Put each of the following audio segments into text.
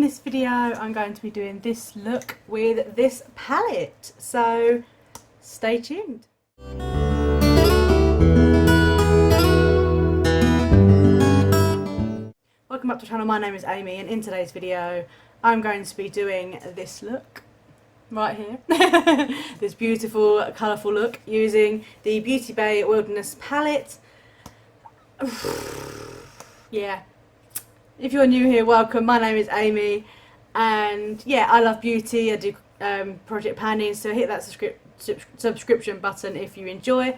this video I'm going to be doing this look with this palette, so stay tuned. Welcome back to the channel. My name is Amy, and in today's video I'm going to be doing this look right here. This beautiful colourful look using the Beauty Bay Wilderness palette. Yeah, if you're new here, welcome. My name is Amy, and yeah, I love beauty. I do project panning, so hit that subscription button if you enjoy.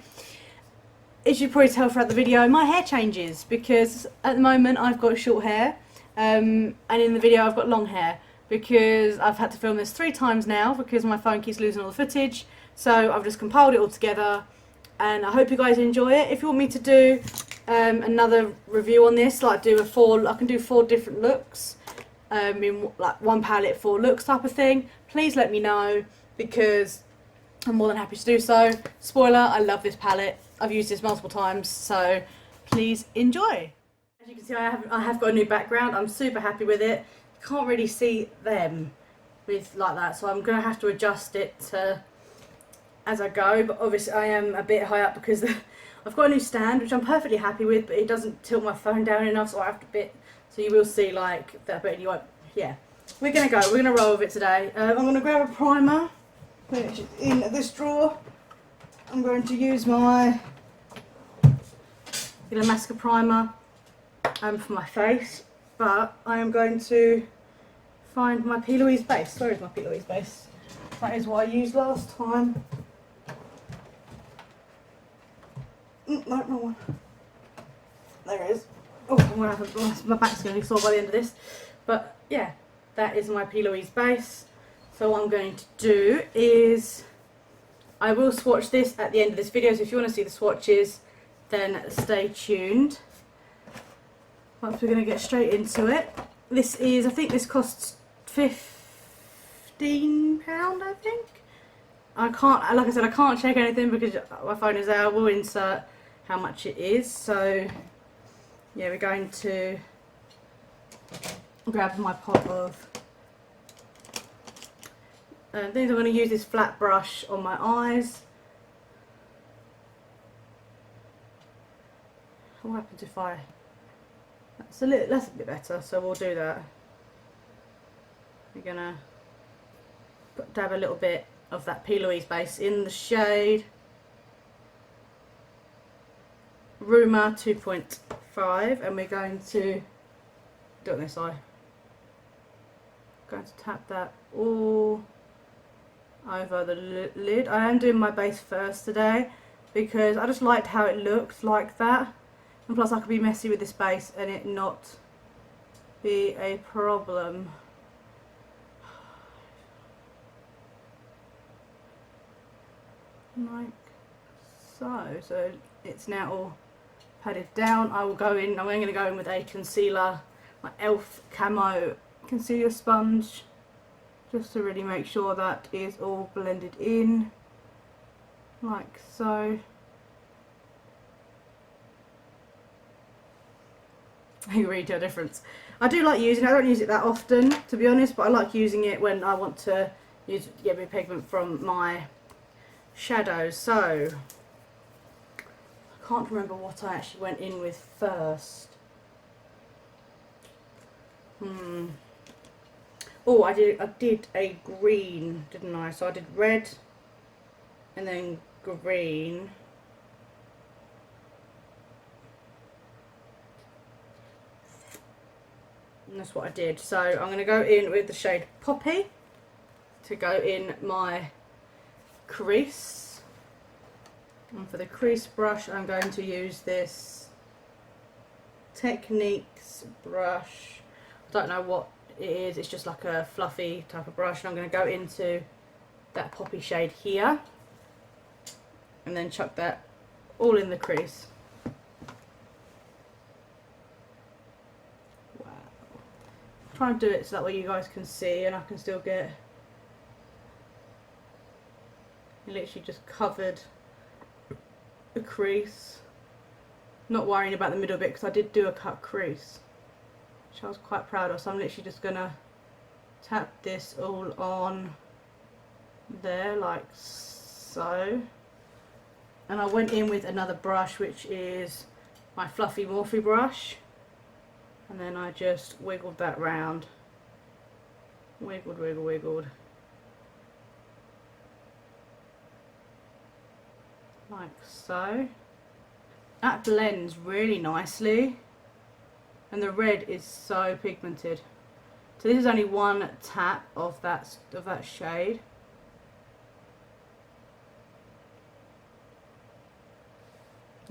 As you probably tell throughout the video, my hair changes because at the moment I've got short hair, and in the video I've got long hair because I've had to film this 3 times now because my phone keeps losing all the footage. So I've just compiled it all together, and I hope you guys enjoy it. If you want me to do another review on this, like I can do 4 different looks, in like one palette, 4 looks type of thing, please let me know because I'm more than happy to do so. Spoiler, I love this palette. I've used this multiple times, so please enjoy. As you can see, I have got a new background. I'm super happy with it. You can't really see them with like that, so I'm going to have to adjust it as I go, but obviously I am a bit high up because I've got a new stand which I'm perfectly happy with, but it doesn't tilt my phone down enough, so I have to so you will see like that bit, and you won't. Yeah, we're gonna roll with it today. I'm gonna grab a primer, which is in this drawer. I'm going to use my Glossybox primer for my face, but I am going to find my P. Louise base. Where is my P. Louise base? That is what I used last time. No, wrong one. There it is. Oh, I'm gonna have my back's going to be sore by the end of this. But yeah, that is my P. Louise base. So what I'm going to do is I will swatch this at the end of this video. So if you want to see the swatches, then stay tuned. Once we're going to get straight into it. This is, I think this costs £15, I think. I can't, like I said, I can't check anything because my phone is out. We'll insert how much it is. So yeah, we're going to grab my pot of things. I'm going to use this flat brush on my eyes. What happens if that's a bit better, so we'll do that. We're going to dab a little bit of that P. Louise base in the shade Rumor 2.5, and we're going to do it on this eye. Going to tap that all over the lid. I am doing my base first today because I just liked how it looked like that, and plus I could be messy with this base and it not be a problem. Like so it's now all padded down. I'm going to go in with a concealer, my e.l.f. Camo concealer sponge, just to really make sure that is all blended in, like so. You can really tell a difference. I do like using it. I don't use it that often, to be honest, but I like using it when I want to use my pigment from my shadows. So I can't remember what I actually went in with first. Oh, I did a green, didn't I? So I did red and then green. And that's what I did. So I'm going to go in with the shade Poppy to go in my crease. And for the crease brush, I'm going to use this Techniques brush. I don't know what it is, it's just like a fluffy type of brush, and I'm going to go into that Poppy shade here and then chuck that all in the crease. Wow. Try and do it so that way you guys can see and I can still get literally just covered the crease. Not worrying about the middle bit because I did do a cut crease, which I was quite proud of, so I'm literally just gonna tap this all on there like so. And I went in with another brush, which is my Fluffy Morphe brush, and then I just wiggled that round. Wiggled, wiggled, wiggled. Like so. That blends really nicely, and the red is so pigmented. So this is only one tap of that shade.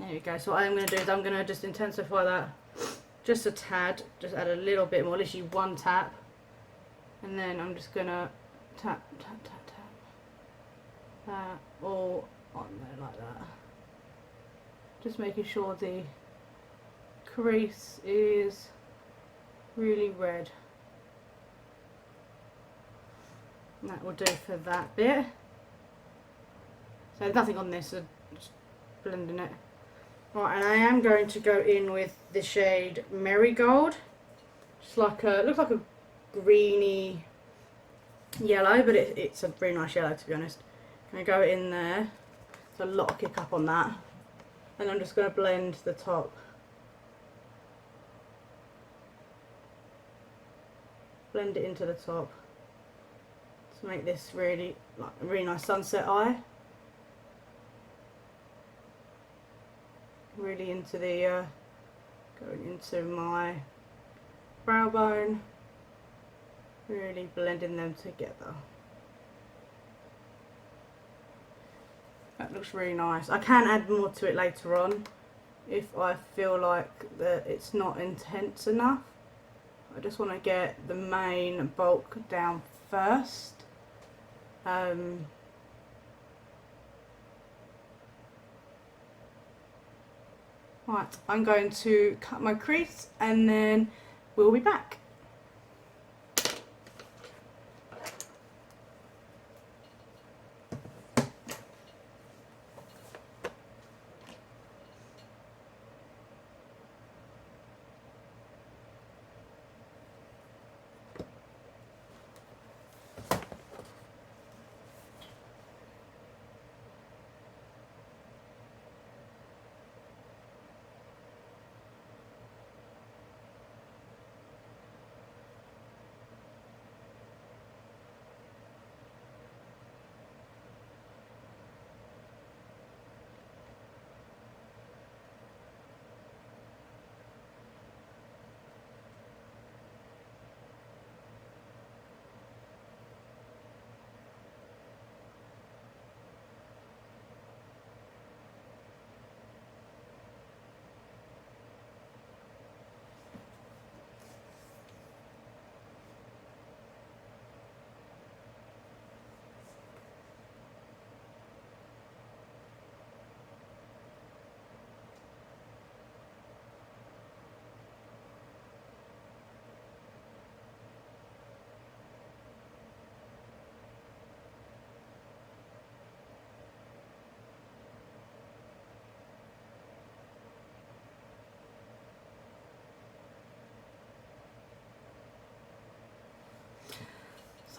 There you go. So what I'm going to do is I'm going to just intensify that just a tad, just add a little bit more, literally one tap, and then I'm just going to tap, tap, tap, tap that all on there like that. Just making sure the crease is really red. And that will do for that bit. So there's nothing on this, so just blending it. Right, and I am going to go in with the shade Marigold. Just like a, looks like a greeny yellow, but it's a very nice yellow, to be honest. I'm going to go in there. There's a lot of kick up on that. And I'm just going to blend the top. Blend it into the top to make this really, like a really nice sunset eye. Really into the, going into my brow bone, really blending them together. That looks really nice. I can add more to it later on if I feel like that it's not intense enough. I just want to get the main bulk down first. Right, I'm going to cut my crease and then we'll be back.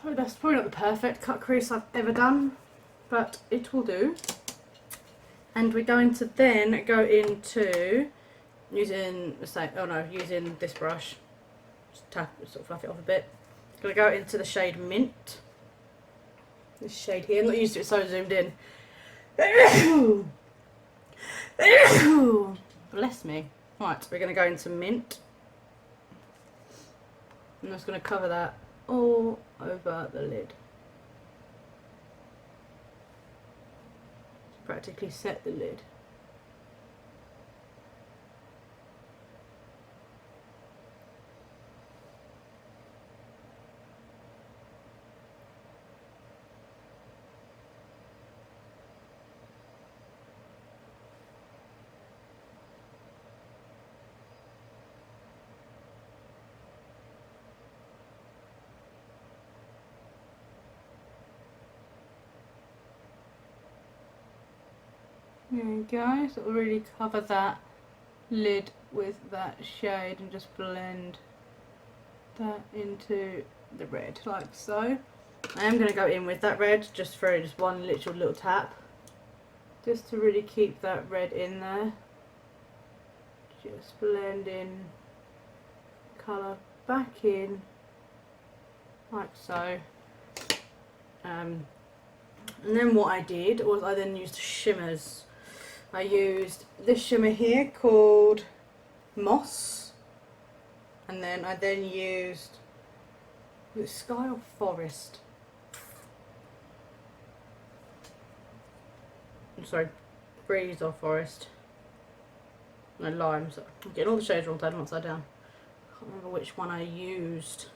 So that's probably not the perfect cut crease I've ever done, but it will do. And we're going to then go into using using this brush. Just tap, sort of fluff it off a bit. Gonna go into the shade Mint. This shade here. I'm not used to it so zoomed in. Bless me. Right, we're gonna go into Mint. I'm just gonna cover that all over the lid. Practically set the lid. There you go, so we'll really cover that lid with that shade and just blend that into the red, like so. I am going to go in with that red, just through just one little tap, just to really keep that red in there. Just blend in colour back in, like so. And then what I did was I then used shimmers. I used this shimmer here called Moss, and then I used Sky or Forest. I'm sorry, Breeze or Forest. No, Lime. So I'm getting all the shades wrong, upside down. I can't remember which one I used.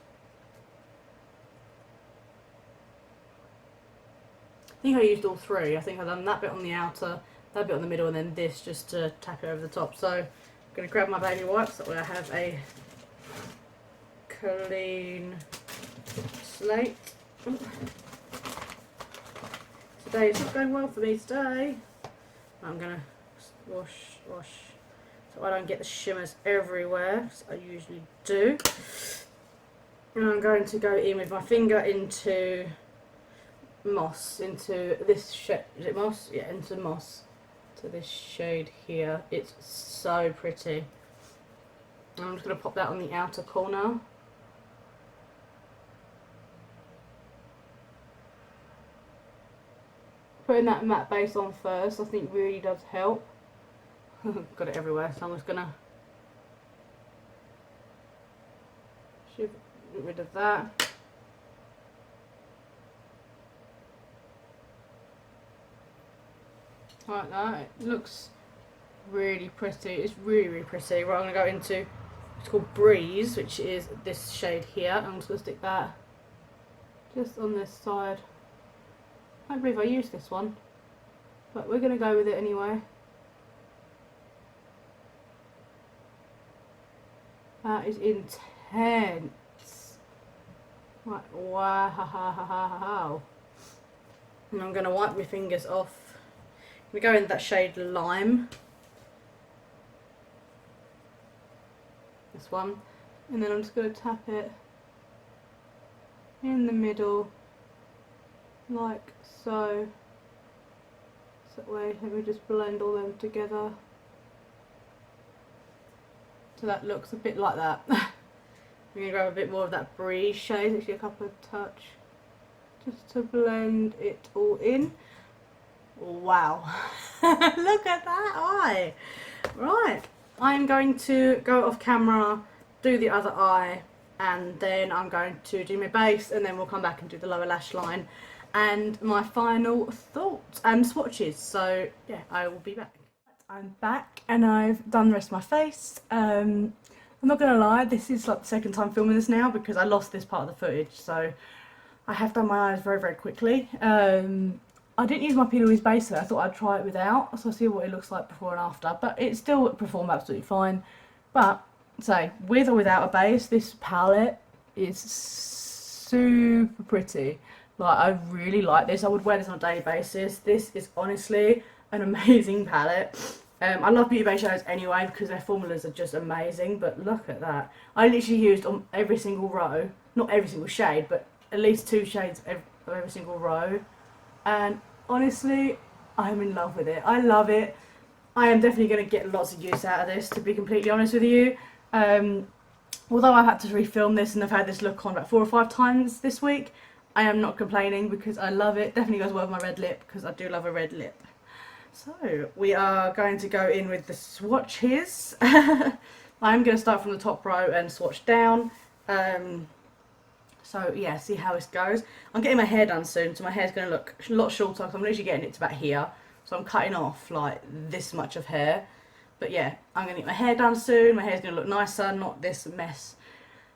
I think I used all three. I think I've done that bit on the outer, that bit on the middle, and then this just to tap it over the top. So I'm going to grab my baby wipes, that way I have a clean slate. Today is not going well for me today. I'm going to wash, so I don't get the shimmers everywhere, as I usually do. And I'm going to go in with my finger into Moss, into this shade. Is it Moss? Yeah, into Moss. To this shade here. It's so pretty. And I'm just going to pop that on the outer corner. Putting that matte base on first, I think, really does help. Got it everywhere, so I'm just going to get rid of that. Like that. It looks really pretty. It's really pretty. Right, I'm going to go into, it's called Breeze, which is this shade here. I'm just going to stick that just on this side. I can't believe I used this one, but we're going to go with it anyway. That is intense. Like, wow. And I'm going to wipe my fingers off. We go in that shade Lime. This one. And then I'm just going to tap it in the middle, like so. So that way, let me just blend all them together. So that looks a bit like that. I'm going to grab a bit more of that Breeze shade, actually a couple of touch, just to blend it all in. Wow. Look at that eye. Right, I'm going to go off camera, do the other eye, and then I'm going to do my base, and then we'll come back and do the lower lash line and my final thoughts and swatches. So yeah, I will be back. I'm back and I've done the rest of my face. I'm not gonna lie, this is like the second time filming this now because I lost this part of the footage, so I have done my eyes very quickly. I didn't use my P. base, so I thought I'd try it without, so I'll see what it looks like before and after, but it still performed absolutely fine. But, so, with or without a base, this palette is super pretty. Like, I really like this. I would wear this on a daily basis. This is honestly an amazing palette. I love beauty base shadows anyway because their formulas are just amazing, but look at that. I literally used on every single row, not every single shade, but at least 2 shades of every single row. And honestly, I'm in love with it. I love it. I am definitely going to get lots of use out of this, to be completely honest with you. Although I've had to refilm this and I've had this look on about 4 or 5 times this week, I am not complaining because I love it. Definitely goes well with my red lip because I do love a red lip. So we are going to go in with the swatches. I'm going to start from the top row and swatch down. So yeah, see how this goes. I'm getting my hair done soon, so my hair's going to look a lot shorter because I'm literally getting it to about here. So I'm cutting off like this much of hair. But yeah, I'm going to get my hair done soon. My hair's going to look nicer, not this mess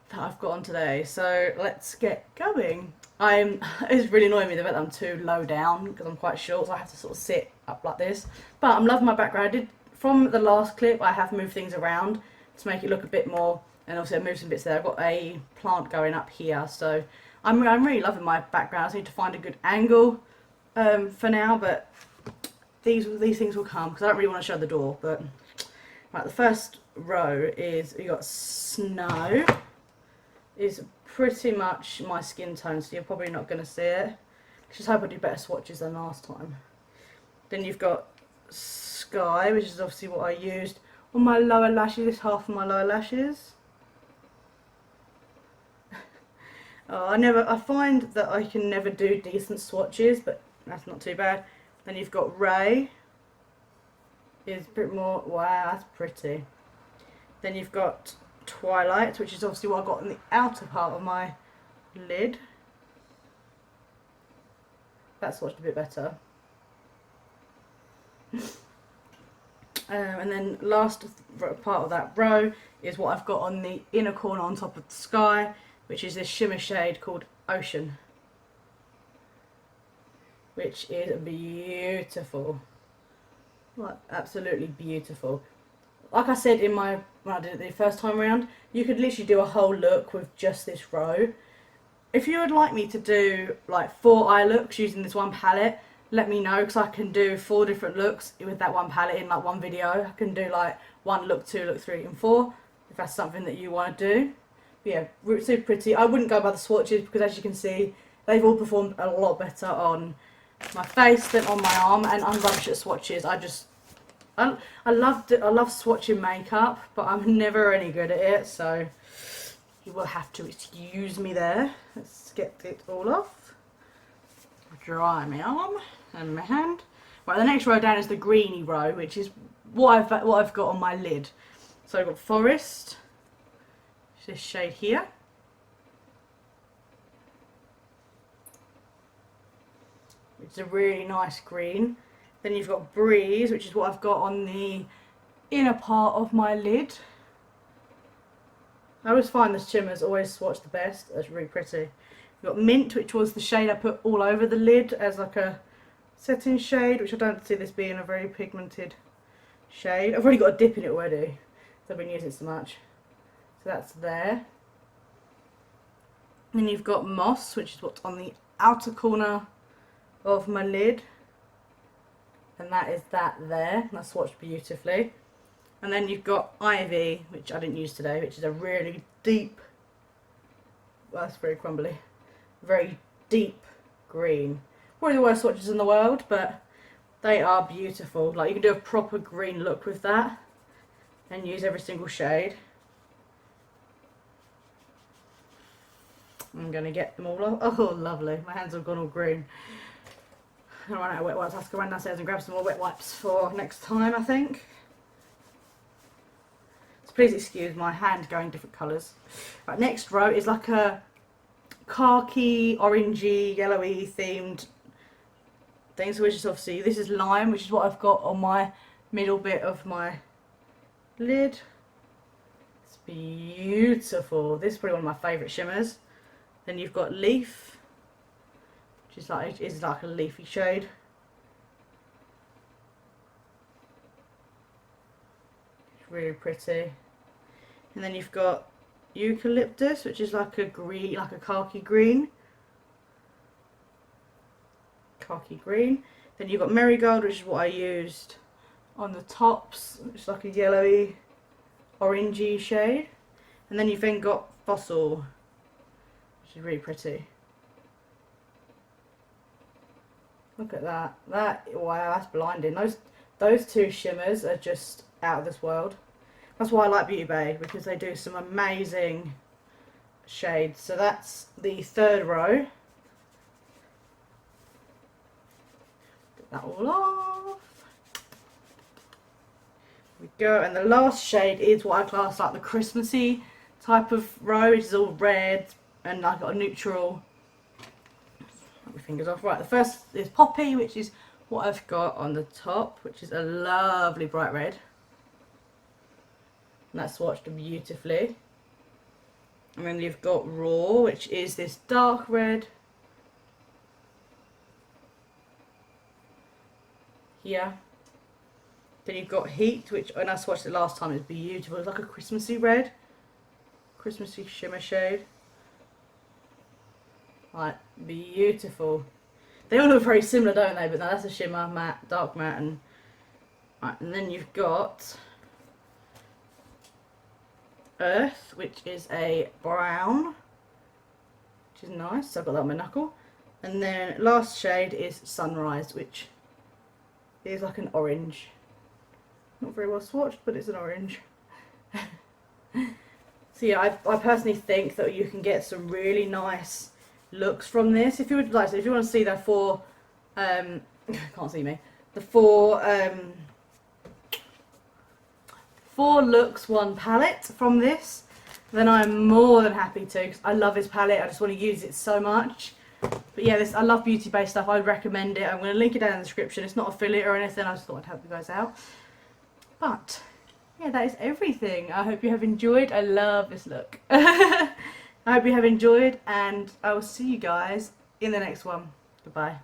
that I've got on today. So let's get going. It's really annoying me the fact that I'm too low down because I'm quite short, so I have to sort of sit up like this. But I'm loving my background. From the last clip, I have moved things around to make it look a bit more. And also I moved some bits there. I've got a plant going up here, so I'm really loving my background. I just need to find a good angle for now, but these things will come because I don't really want to show the door. But right, the first row is, you got Snow, is pretty much my skin tone, so you're probably not going to see it. Just hope I do better swatches than last time. Then you've got Sky, which is obviously what I used on my lower lashes, this half of my lower lashes. I find that I can never do decent swatches, but that's not too bad. Then you've got Ray, is a bit more, wow, that's pretty. Then you've got Twilight, which is obviously what I got on the outer part of my lid. That swatched a bit better. And then last part of that row is what I've got on the inner corner on top of the Sky, which is this shimmer shade called Ocean, which is beautiful, like absolutely beautiful. Like I said when I did it the first time around, you could literally do a whole look with just this row. If you would like me to do like 4 eye looks using this one palette, let me know, because I can do 4 different looks with that one palette in like one video. I can do like 1 look, 2 look, 3 and 4 if that's something that you want to do. But yeah, super pretty. I wouldn't go by the swatches because, as you can see, they've all performed a lot better on my face than on my arm, and I'm rubbish at swatches. I love swatching makeup, but I'm never any good at it, so you will have to excuse me there. Let's get it all off. Dry my arm and my hand. Right, the next row down is the Greeny Row, which is what I've got on my lid. So I've got Forest, this shade here. It's a really nice green. Then you've got Breeze, which is what I've got on the inner part of my lid. I always find the shimmers always swatch the best. That's really pretty. You've got Mint, which was the shade I put all over the lid as like a setting shade, which I don't see this being a very pigmented shade. I've already got a dip in it already, so I've been using it so much. So that's there. Then you've got Moss, which is what's on the outer corner of my lid. And that is that there. That's swatched beautifully. And then you've got Ivy, which I didn't use today, which is a really deep, well, that's very crumbly, very deep green. Probably the worst swatches in the world, but they are beautiful. Like, you can do a proper green look with that and use every single shade. I'm going to get them all off. Oh, lovely. My hands have gone all green. I run out of wet wipes. I have to go run downstairs and grab some more wet wipes for next time, I think. So please excuse my hand going different colours. Right, next row is like a khaki, orangey, yellowy themed thing. So which is obviously, this is Lime, which is what I've got on my middle bit of my lid. It's beautiful. This is probably one of my favourite shimmers. Then you've got Leaf, which is like a leafy shade. It's really pretty. And then you've got Eucalyptus, which is like a green, like a khaki green. Khaki green. Then you've got Marigold, which is what I used on the tops. It's like a yellowy, orangey shade. And then you've then got Fossil, which is really pretty. Look at that. Wow, that's blinding. Those 2 shimmers are just out of this world. That's why I like Beauty Bay, because they do some amazing shades. So that's the 3rd row. Get that all off. There we go. And the last shade is what I class like the Christmassy type of row, which is all red and like got a neutral. My fingers off. Right, the first is Poppy, which is what I've got on the top, which is a lovely bright red. And that's swatched beautifully. And then you've got Raw, which is this dark red here. Then you've got Heat, which when I swatched it last time, it's beautiful. It's like a Christmassy red, Christmassy shimmer shade. Like, beautiful. They all look very similar, don't they? But no, that's a shimmer, matte, dark matte, and right. And then you've got Earth, which is a brown. which is nice. So I've got that on my knuckle. And then last shade is Sunrise, which is like an orange. Not very well swatched, but it's an orange. So yeah, I personally think that you can get some really nice looks from this. If you would like, if you want to see the four, can't see me, the four looks, one palette from this, then I'm more than happy to, because I love this palette. I just want to use it so much. But yeah, I love beauty based stuff. I recommend it. I'm going to link it down in the description. It's not affiliate or anything. I just thought I'd help you guys out. But yeah, that is everything. I hope you have enjoyed. I love this look. I hope you have enjoyed, and I will see you guys in the next one. Goodbye.